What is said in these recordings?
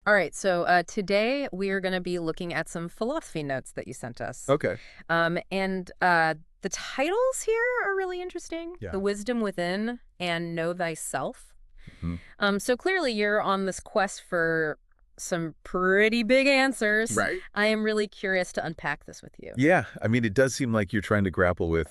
All right, so today we are going to be looking at some philosophy notes that you sent us. Okay. And the titles here are really interesting. Yeah. The Wisdom Within and Know Thyself. Mhm. So clearly you're on this quest for some pretty big answers. Right. I am really curious to unpack this with you. Yeah. I mean, it does seem like you're trying to grapple with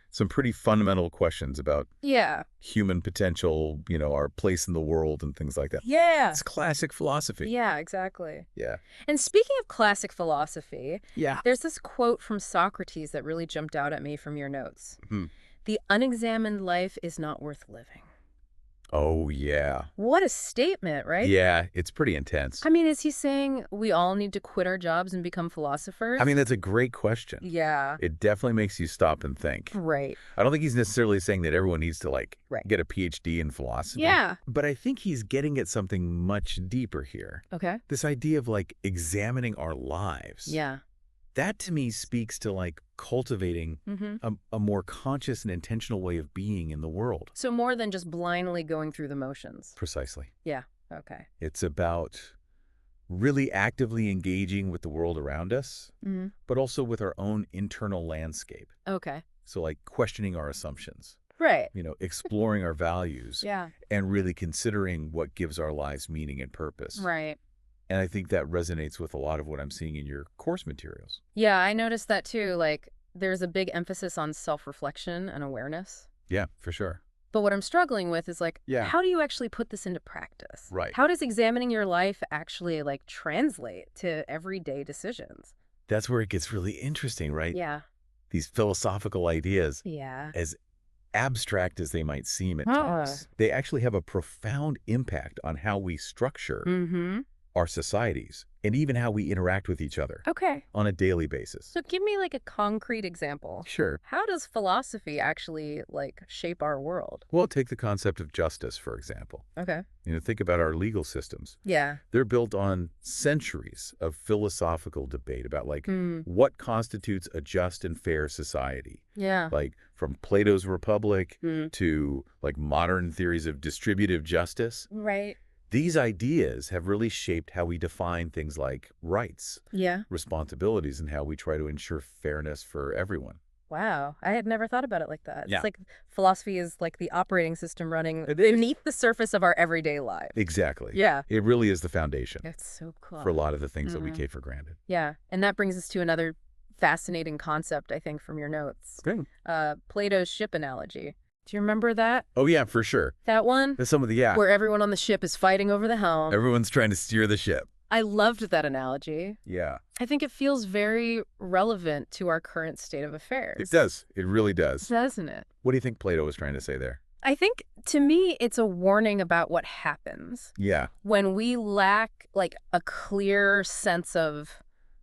some pretty fundamental questions about Yeah. human potential, our place in the world and things like that. Yeah. It's classic philosophy. Yeah, exactly. Yeah. And speaking of classic philosophy, Yeah. there's this quote from Socrates that really jumped out at me from your notes. Mhm. The unexamined life is not worth living. Oh, yeah. What a statement, right? Yeah. It's pretty intense. I mean, is he saying we all need to quit our jobs and become philosophers? I mean, that's a great question. Yeah. It definitely makes you stop and think. Right. I don't think he's necessarily saying that everyone needs to, Right. get a PhD in philosophy. Yeah. But I think he's getting at something much deeper here. Okay. This idea of, examining our lives. Yeah. That to me speaks to cultivating a more conscious and intentional way of being in the world. So more than just blindly going through the motions. Precisely. Yeah. Okay. It's about really actively engaging with the world around us, but also with our own internal landscape. Okay. So questioning our assumptions, Right. exploring our values, Yeah. and really considering what gives our lives meaning and purpose. Right. And I think that resonates with a lot of what I'm seeing in your course materials. Yeah, I noticed that too. There's a big emphasis on self-reflection and awareness. Yeah, for sure. But what I'm struggling with is Yeah. how do you actually put this into practice? Right. How does examining your life actually translate to everyday decisions? That's where it gets really interesting, right? Yeah. These philosophical ideas, Yeah. as abstract as they might seem at Huh. times, they actually have a profound impact on how we structure Mm-hmm. our societies and even how we interact with each other Okay. on a daily basis. So give me a concrete example. Sure. How does philosophy actually shape our world? Well, take the concept of justice, for example. Okay. Think about our legal systems. Yeah. They're built on centuries of philosophical debate about Hmm. what constitutes a just and fair society. Yeah. From Plato's Republic Hmm. to modern theories of distributive justice. Right. These ideas have really shaped how we define things like rights, Yeah. responsibilities, and how we try to ensure fairness for everyone. Wow. I had never thought about it like that. Yeah. It's philosophy is the operating system running beneath the surface of our everyday lives. Exactly. Yeah. It really is the foundation That's so cool. for a lot of the things that we Mhm. take for granted. Yeah. And that brings us to another fascinating concept, I think, from your notes. Okay. Plato's ship analogy. Do you remember that? Oh, yeah, for sure. That one? There's some of the, yeah. Where everyone on the ship is fighting over the helm. Everyone's trying to steer the ship. I loved that analogy. Yeah. I think it feels very relevant to our current state of affairs. It does. It really does. Doesn't it? What do you think Plato was trying to say there? I think, to me, it's a warning about what happens Yeah. when we lack, a clear sense of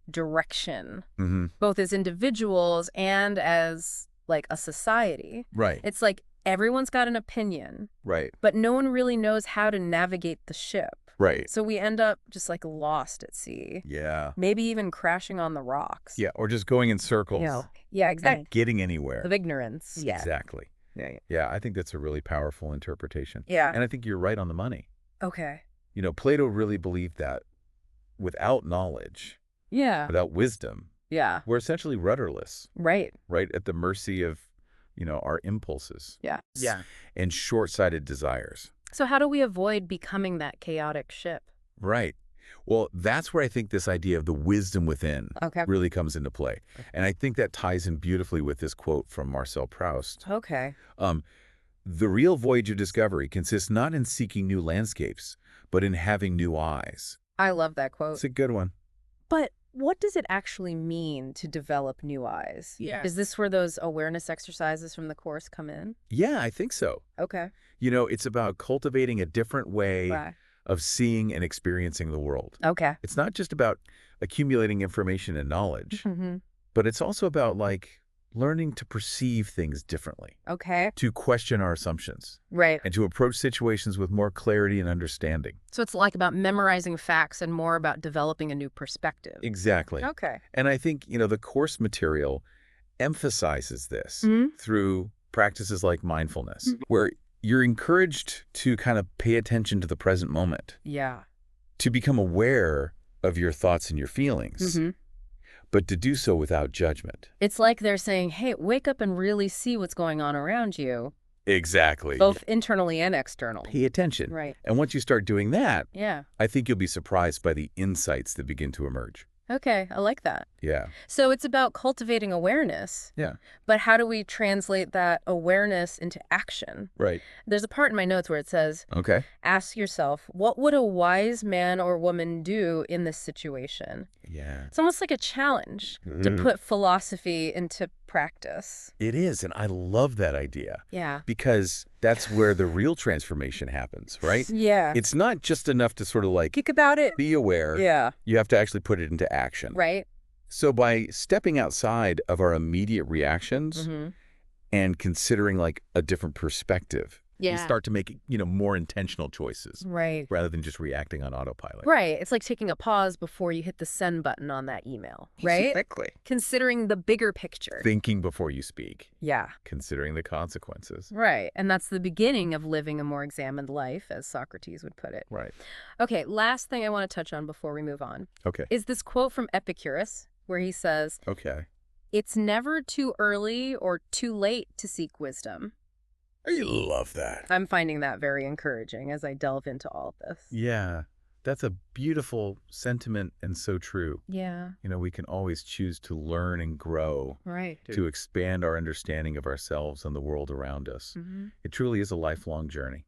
direction, Mm-hmm. both as individuals and as, a society. Right. It's everyone's got an opinion, Right. but no one really knows how to navigate the ship. Right. So we end up just lost at sea, Yeah. maybe even crashing on the rocks. Yeah. Or just going in circles. Yeah, exactly. Not getting anywhere. Of ignorance. Yeah. Exactly. Yeah. Yeah, I think that's a really powerful interpretation. Yeah. And I think you're right on the money. Okay. Plato really believed that without knowledge, Yeah. without wisdom, Yeah. we're essentially rudderless, Right. right? At the mercy of, our impulses. Yeah. Yeah. And short-sighted desires. So how do we avoid becoming that chaotic ship? Right. Well, that's where I think this idea of the wisdom within Okay. really comes into play. And I think that ties in beautifully with this quote from Marcel Proust. Okay. The real voyage of discovery consists not in seeking new landscapes, but in having new eyes. I love that quote. It's a good one. But what does it actually mean to develop new eyes? Yeah. Is this where those awareness exercises from the Course come in? Yeah, I think so. Okay. It's about cultivating a different way Right. of seeing and experiencing the world. Okay. It's not just about accumulating information and knowledge, Mm-hmm. but it's also about learning to perceive things differently, Okay. to question our assumptions, Right. and to approach situations with more clarity and understanding. So it's about memorizing facts and more about developing a new perspective. Exactly. Okay. And I think, the course material emphasizes this Mhm. through practices like mindfulness, where you're encouraged to kind of pay attention to the present moment. Yeah. to become aware of your thoughts and your feelings, Mm-hmm. but to do so without judgment. It's like they're saying, hey, wake up and really see what's going on around you, Exactly. both internally and external. Pay attention. Right. And once you start doing that, Yeah. I think you'll be surprised by the insights that begin to emerge. Okay, I like that. Yeah. So it's about cultivating awareness, Yeah. but how do we translate that awareness into action? Right. There's a part in my notes where it says, Okay. ask yourself, what would a wise man or woman do in this situation? Yeah. It's almost like a challenge to put philosophy into practice. It is, and I love that idea. Yeah. Because that's where the real transformation happens, right? Yeah. It's not just enough to sort of like Think about it. be aware. Yeah. You have to actually put it into action. Right? So by stepping outside of our immediate reactions Mm-hmm. and considering like a different perspective, you Yeah. start to make, more intentional choices Right. rather than just reacting on autopilot. Right. It's like taking a pause before you hit the send button on that email, right? Exactly. Considering the bigger picture. Thinking before you speak, Yeah. considering the consequences. Right. And that's the beginning of living a more examined life, as Socrates would put it. Right. Okay, last thing I want to touch on before we move on Okay. is this quote from Epicurus, where he says, Okay. "It's never too early or too late to seek wisdom." I love that. I'm finding that very encouraging as I delve into all of this. Yeah. That's a beautiful sentiment and so true. Yeah, We can always choose to learn and grow, right. to expand our understanding of ourselves and the world around us. Hmm. It truly is a lifelong journey.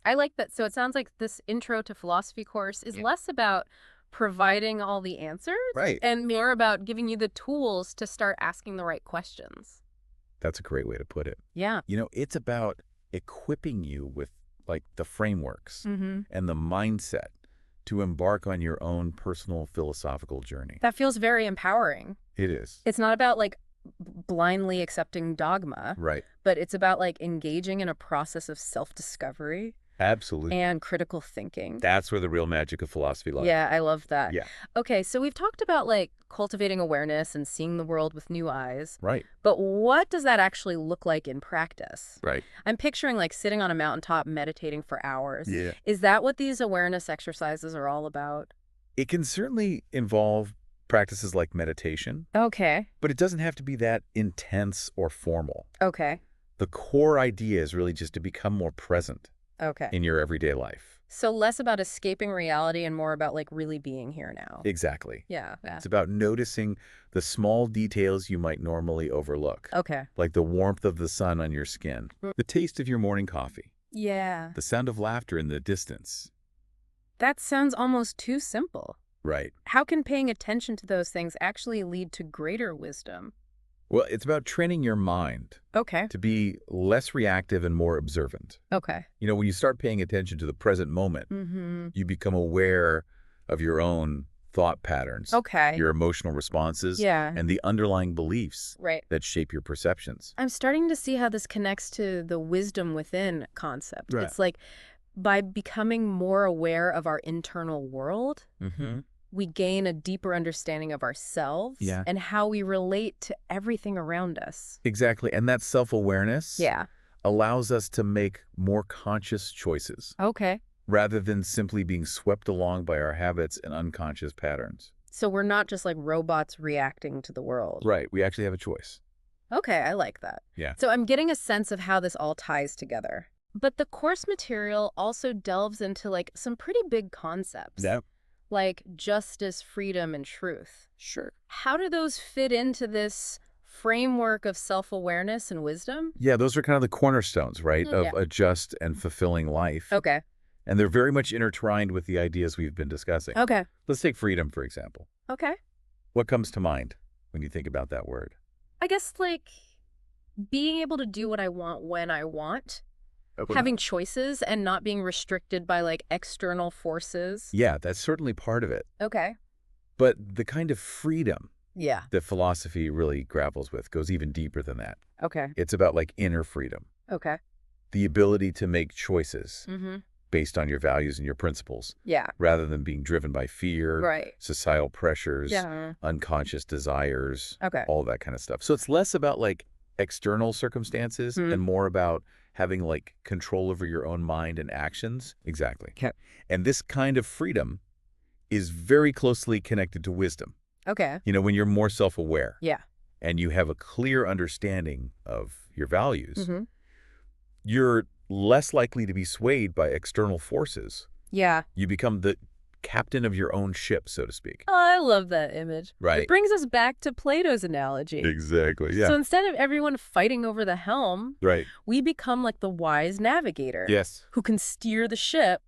I like that. So it sounds like this intro to philosophy course is less about providing all the answers Right. and more about giving you the tools to start asking the right questions. That's a great way to put it. Yeah. It's about equipping you with like the frameworks Mm-hmm. and the mindset to embark on your own personal philosophical journey. That feels very empowering. It is. It's not about like blindly accepting dogma, Right. but it's about like engaging in a process of self-discovery Absolutely. and critical thinking. That's where the real magic of philosophy lies. Yeah, I love that. Yeah. Okay, so we've talked about like cultivating awareness and seeing the world with new eyes, Right. but what does that actually look like in practice? Right. I'm picturing like sitting on a mountaintop meditating for hours. Yeah. Is that what these awareness exercises are all about? It can certainly involve practices like meditation, Okay. but it doesn't have to be that intense or formal. Okay. The core idea is really just to become more present Okay. in your everyday life. So less about escaping reality and more about like really being here now. Exactly. Yeah. It's about noticing the small details you might normally overlook, Okay. like the warmth of the sun on your skin, the taste of your morning coffee, Yeah. the sound of laughter in the distance. That sounds almost too simple. Right. How can paying attention to those things actually lead to greater wisdom? Well, it's about training your mind Okay. to be less reactive and more observant. Okay. When you start paying attention to the present moment, Mm-hmm. you become aware of your own thought patterns, Okay. your emotional responses, Yeah. and the underlying beliefs Right. that shape your perceptions. I'm starting to see how this connects to the wisdom within concept. Right. It's like by becoming more aware of our internal world, Mm-hmm. we gain a deeper understanding of ourselves Yeah. and how we relate to everything around us. Exactly. And that self-awareness Yeah. allows us to make more conscious choices Okay. rather than simply being swept along by our habits and unconscious patterns. So we're not just like robots reacting to the world. Right. We actually have a choice. Okay, I like that. Yeah. So I'm getting a sense of how this all ties together. But the course material also delves into like some pretty big concepts. Like justice, freedom, and truth. Sure. How do those fit into this framework of self-awareness and wisdom? Yeah, those are kind of the cornerstones, right, of Yeah. a just and fulfilling life. Okay. And they're very much intertwined with the ideas we've been discussing. Okay. Let's take freedom, for example. Okay. What comes to mind when you think about that word? I guess like being able to do what I want when I want, having choices and not being restricted by like external forces. Yeah, that's certainly part of it. Okay. But the kind of freedom Yeah. that philosophy really grapples with goes even deeper than that. Okay. It's about like inner freedom, Okay. the ability to make choices Mm-hmm. based on your values and your principles, Yeah. rather than being driven by fear, Right. societal pressures, Yeah. unconscious desires, Okay. all that kind of stuff. So it's less about like external circumstances and more about having like control over your own mind and actions. Exactly. Okay. And this kind of freedom is very closely connected to wisdom. Okay. When you're more self-aware Yeah. and you have a clear understanding of your values, you're less likely to be swayed by external forces. Yeah. You become the captain of your own ship, so to speak. Oh, I love that image. Right. It brings us back to Plato's analogy. Exactly, yeah. So instead of everyone fighting over the helm, Right. we become like the wise navigator. Yes. Who can steer the ship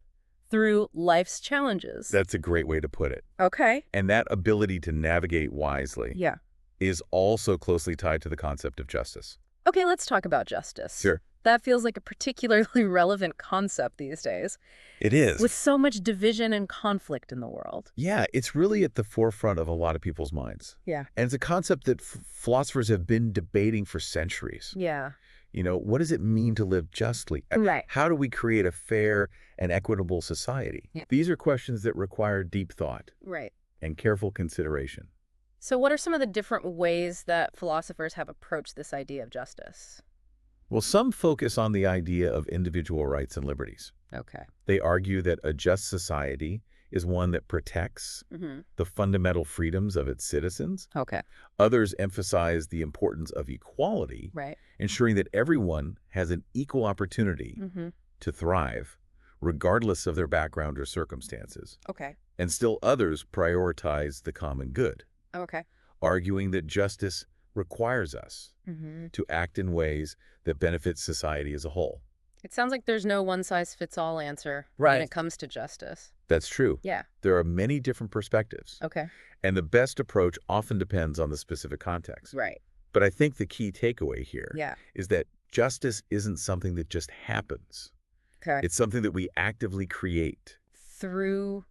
through life's challenges. That's a great way to put it. Okay. And that ability to navigate wisely Yeah. is also closely tied to the concept of justice. Okay, let's talk about justice. Sure. That feels like a particularly relevant concept these days. It is. With so much division and conflict in the world. Yeah, it's really at the forefront of a lot of people's minds. Yeah. And it's a concept that philosophers have been debating for centuries. Yeah. What does it mean to live justly? Right. How do we create a fair and equitable society? Yeah. These are questions that require deep thought Right. and careful consideration. So what are some of the different ways that philosophers have approached this idea of justice? Well, some focus on the idea of individual rights and liberties. Okay. They argue that a just society is one that protects the fundamental freedoms of its citizens. Okay. Others emphasize the importance of equality, Right. ensuring that everyone has an equal opportunity to thrive, regardless of their background or circumstances. Okay. And still others prioritize the common good, Okay. arguing that justice requires us to act in ways that benefit society as a whole. It sounds like there's no one-size-fits-all answer Right. when it comes to justice. That's true. Yeah. There are many different perspectives. Okay. And the best approach often depends on the specific context. Right. But I think the key takeaway here Yeah. is that justice isn't something that just happens. Okay. It's something that we actively create. Through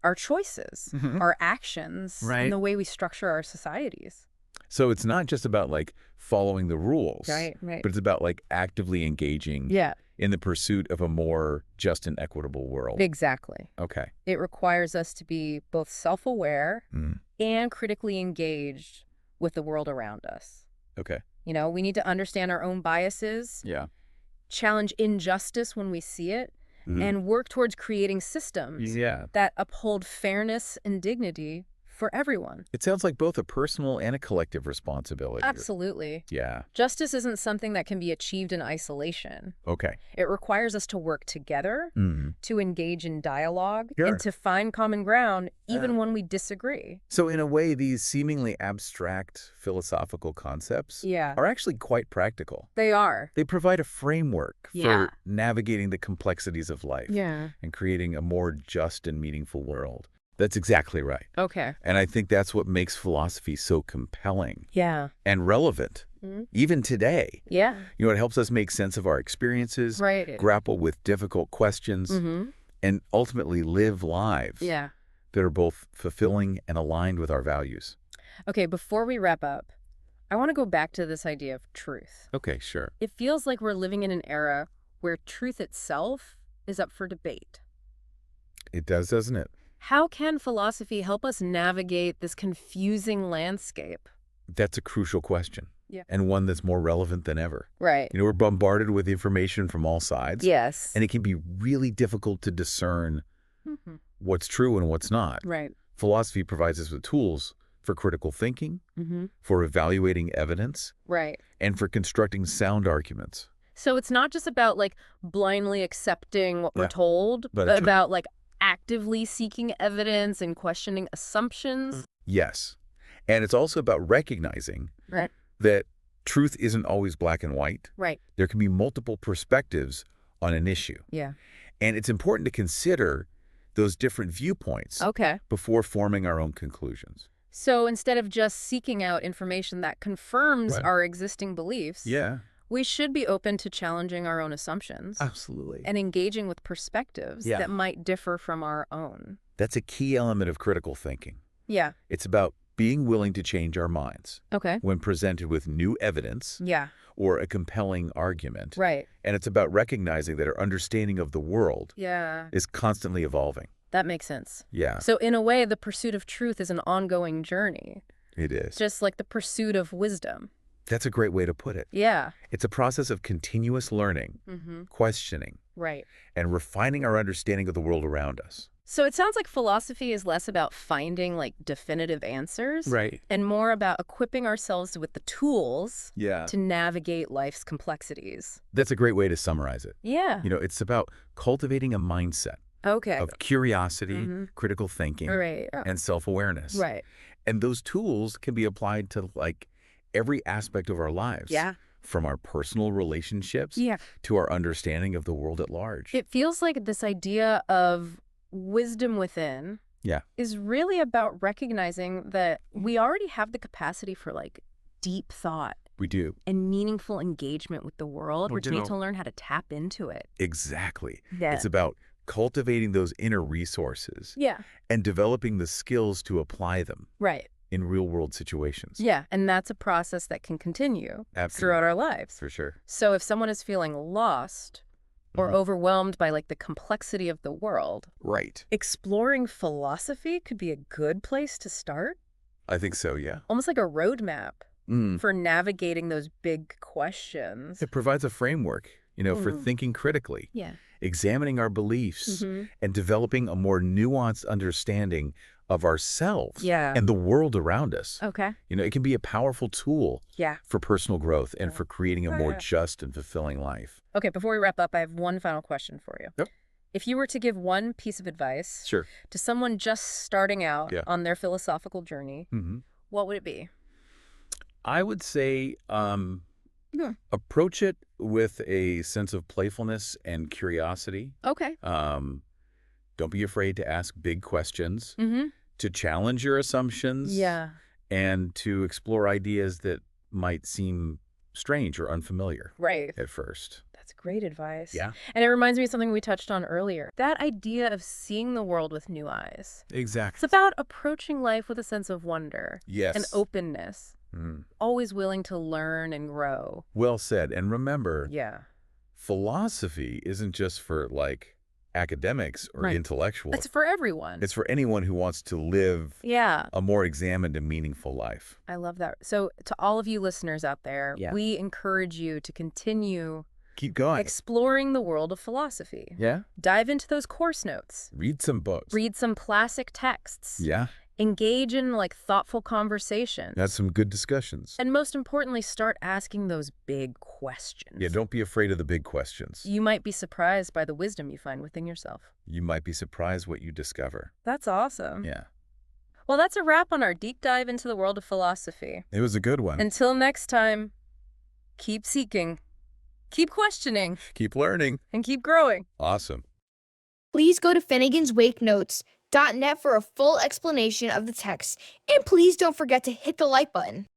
our choices, our actions, Right. and the way we structure our societies. So it's not just about following the rules, Right. but it's about actively engaging Yeah. in the pursuit of a more just and equitable world. Exactly. Okay. It requires us to be both self-aware Mm. and critically engaged with the world around us. Okay. We need to understand our own biases, Yeah. challenge injustice when we see it, and work towards creating systems Yeah. that uphold fairness and dignity for everyone. It sounds like both a personal and a collective responsibility. Absolutely. Yeah. Justice isn't something that can be achieved in isolation. Okay. It requires us to work together, to engage in dialogue, Sure. and to find common ground even when we disagree. So in a way, these seemingly abstract philosophical concepts Yeah. are actually quite practical. They are. They provide a framework Yeah. for navigating the complexities of life Yeah. and creating a more just and meaningful world. That's exactly right. Okay. And I think that's what makes philosophy so compelling Yeah. and relevant, even today. Yeah. It helps us make sense of our experiences, Right. grapple with difficult questions, and ultimately live lives Yeah. that are both fulfilling and aligned with our values. Okay, before we wrap up, I want to go back to this idea of truth. Okay, sure. It feels like we're living in an era where truth itself is up for debate. It does, doesn't it? How can philosophy help us navigate this confusing landscape? That's a crucial question. Yeah. And one that's more relevant than ever. Right. We're bombarded with information from all sides. Yes. And it can be really difficult to discern what's true and what's not. Right. Philosophy provides us with tools for critical thinking, for evaluating evidence, Right. and for constructing sound arguments. So it's not just about blindly accepting what we're Yeah. told, But but about actively seeking evidence and questioning assumptions. Yes. And it's also about recognizing Right. that truth isn't always black and white. Right. There can be multiple perspectives on an issue. Yeah. And it's important to consider those different viewpoints Okay. before forming our own conclusions. So instead of just seeking out information that confirms Right. our existing beliefs, Yeah, we should be open to challenging our own assumptions absolutely. and engaging with perspectives Yeah. that might differ from our own. That's a key element of critical thinking. Yeah. It's about being willing to change our minds Okay. when presented with new evidence Yeah. or a compelling argument. Right. And it's about recognizing that our understanding of the world Yeah. is constantly evolving. That makes sense. Yeah, So in a way, the pursuit of truth is an ongoing journey, it is. just like the pursuit of wisdom. That's a great way to put it. Yeah. It's a process of continuous learning, questioning, Right. and refining our understanding of the world around us. So it sounds like philosophy is less about finding like definitive answers Right. and more about equipping ourselves with the tools Yeah. to navigate life's complexities. That's a great way to summarize it. Yeah. It's about cultivating a mindset Okay. of curiosity, Mm-hmm. critical thinking, Right. and self-awareness. Right. And those tools can be applied to every aspect of our lives. Yeah. From our personal relationships Yeah. to our understanding of the world at large. It feels like this idea of wisdom within is really about recognizing that we already have the capacity for like deep thought. We do. And meaningful engagement with the world. We just need to learn how to tap into it. Exactly. Yeah. It's about cultivating those inner resources. Yeah. And developing the skills to apply them. Right. In real-world situations. Yeah, and that's a process that can continue throughout our lives. For sure. So if someone is feeling lost or overwhelmed by like the complexity of the world, right, exploring philosophy could be a good place to start. I think so, yeah. Almost like a roadmap for navigating those big questions. It provides a framework, for thinking critically, examining our beliefs, and developing a more nuanced understanding of ourselves and the world around us. Okay. It can be a powerful tool for personal growth and for creating a more just and fulfilling life. Okay, before we wrap up, I have one final question for you. Yep. If you were to give one piece of advice to someone just starting out on their philosophical journey, what would it be? I would say approach it with a sense of playfulness and curiosity. Okay. Don't be afraid to ask big questions, to challenge your assumptions, and to explore ideas that might seem strange or unfamiliar at first. That's great advice. Yeah. And it reminds me of something we touched on earlier. That idea of seeing the world with new eyes. Exactly. It's about approaching life with a sense of wonder. Yes. And openness. Always willing to learn and grow. Well said. And remember, philosophy isn't just for academics or intellectuals. It's for everyone. It's for anyone who wants to live a more examined and meaningful life. I love that. So to all of you listeners out there, we encourage you to continue Keep going. Exploring the world of philosophy. Yeah. Dive into those course notes. Read some books. Read some classic texts. Yeah. Engage in thoughtful conversations. That's some good discussions. And most importantly, start asking those big questions. Yeah, don't be afraid of the big questions. You might be surprised by the wisdom you find within yourself. You might be surprised what you discover. That's awesome. Yeah. Well, that's a wrap on our deep dive into the world of philosophy. It was a good one. Until next time, keep seeking, keep questioning, keep learning, and keep growing. Awesome. Please go to finneganswakenotes.net for a full explanation of the text, and please don't forget to hit the like button.